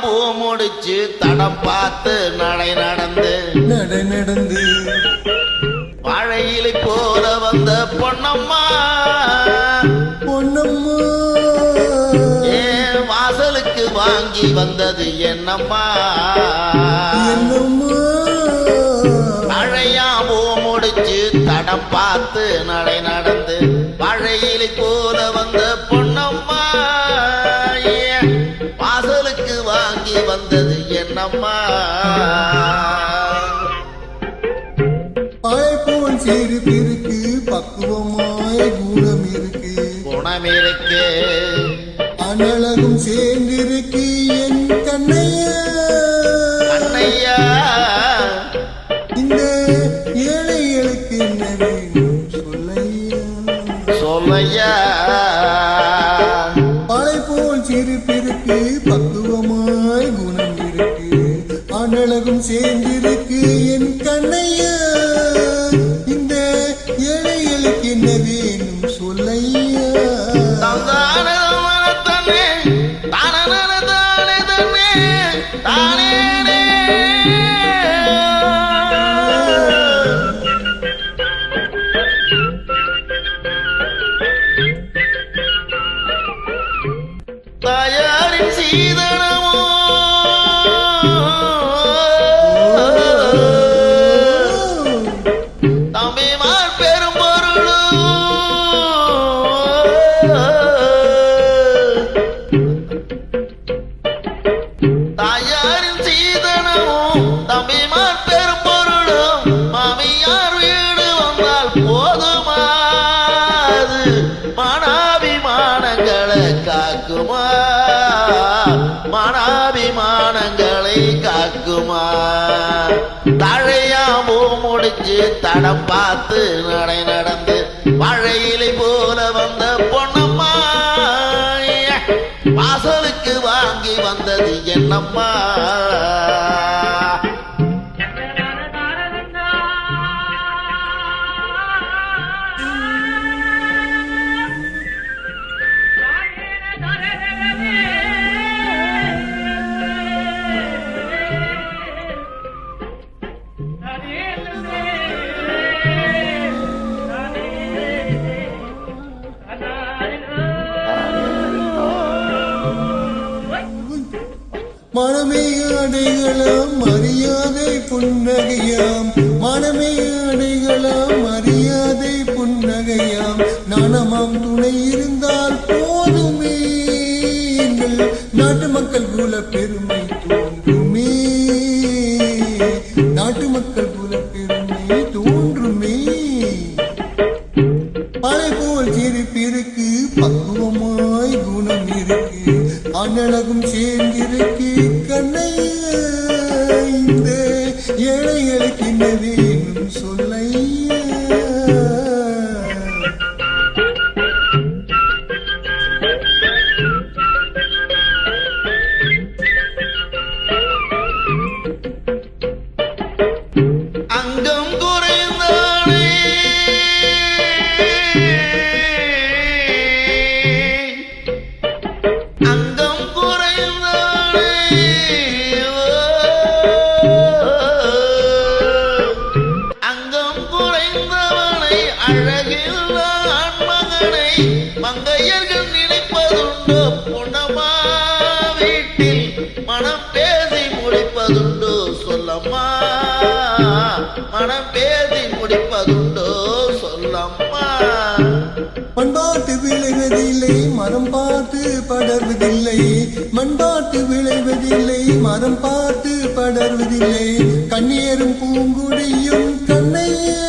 பூ முடிச்சு தடம் பார்த்து நடை நடந்து வாழையிலை போல வந்த பொன்னம்மா ஏன் வாசலுக்கு வாங்கி வந்தது என்னம்மா மழையா பூ முடிச்சு தடம் பார்த்து நடை நடந்து வாழையிலை போல வந்த பொன்னம்மா ஏன் வாசலுக்கு வாங்கி வந்தது என்னம்மா சிரிப்பிருக்கு பக்குவமாய் குணம் இருக்கு அனழகும் சேர்ந்திருக்கு என் கண்ணையா இந்த ஏழைகளுக்கு என்ன வேணும் சொல்லையா மழை போல் சிரிப்பிருக்கு பக்குவமாய் குணம் இருக்கு அனழகும் சேர்ந்திருக்கு என் கண்ணையா என்ன வேணும் சொல்லையா தாயாரின் சீதனமோ தம்பிமார் பெரும் தாயாரின் சீதனமும் தம்பிமார் பெரும் பொருளும் மாமியார் வீடு வந்தால் போதுமாது மனாபிமானங்களை காக்குமா மனாபிமானங்களை காக்குமா தழையா பூ முடிச்சு தடம் பார்த்து நடை நடந்து வாழையிலை போல வந்த பொன்னம்மா வாசலுக்கு வாங்கி வந்தது என்னம்மா மனமே அடைகளாம் மரியாதை புன்னகையாம் மனமே அடைகளாம் மரியாதை புன்னகையாம் நாணமாம் துணை இருந்தால் போதுமே எங்கள் நாட்டு மக்கள் குல பெருமை தோன்றுமே நாட்டு மக்கள் குல பெருமை தோன்றுமே மழை போல் சிரிப்பிருக்கு பக்குவமாய் குணம் இருக்கு அனழகும் சேர்ந்திருக்கு கண்ணையா இந்த ஏழைகளுக்கு என்ன வேணும் சொல்லையா அங்கம் குறைந்தானே அங்கம் குறைந்தானே அங்கம் குறைந்தவனை அழகில் ஆண்மகனை மங்கையர்கள் நினைப்பதுண்டோ பொன்னம்மா வீட்டில் மனம் பேசி முடிப்பதுண்டோ சொல்லம்மா மனம் பேசி முடிப்பதுண்டோ சொல்லம்மா பண்பாட்டு விளைவதில்லை மரம் பார்த்து படர்வதில்லை மண்பாட்டு விளைவதில்லை மரம் பார்த்து படர்வதில்லை கண்ணீரும் பூங்குடியும் கண்ணையா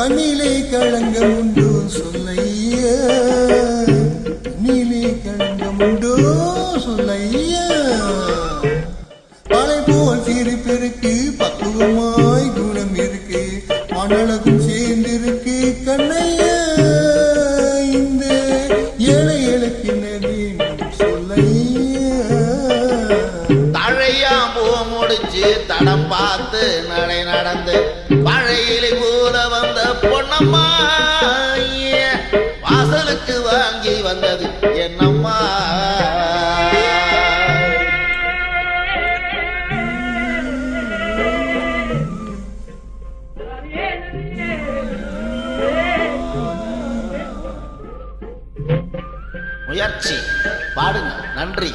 கண்ணிலே களங்கம் உண்டோ சொல்லையா கண்ணிலே களங்கம் உண்டோ சொல்லையா மழை போல் சிரிப்பிருக்கு பக்குவமாய் குணம் இருக்கு அனழகும் சேர்ந்திருக்கு கண்ணையா இந்த ஏழைகளுக்கு என்ன வேணும் சொல்லையா தழையா பூ முடிச்சு தடம் பார்த்து நடை நடந்து வாழையிலை போல வந்த பொன்னம்மா வாசலுக்கு வாங்கி வந்தது என்னம்மா முயற்சி. பாடுங்க. நன்றி.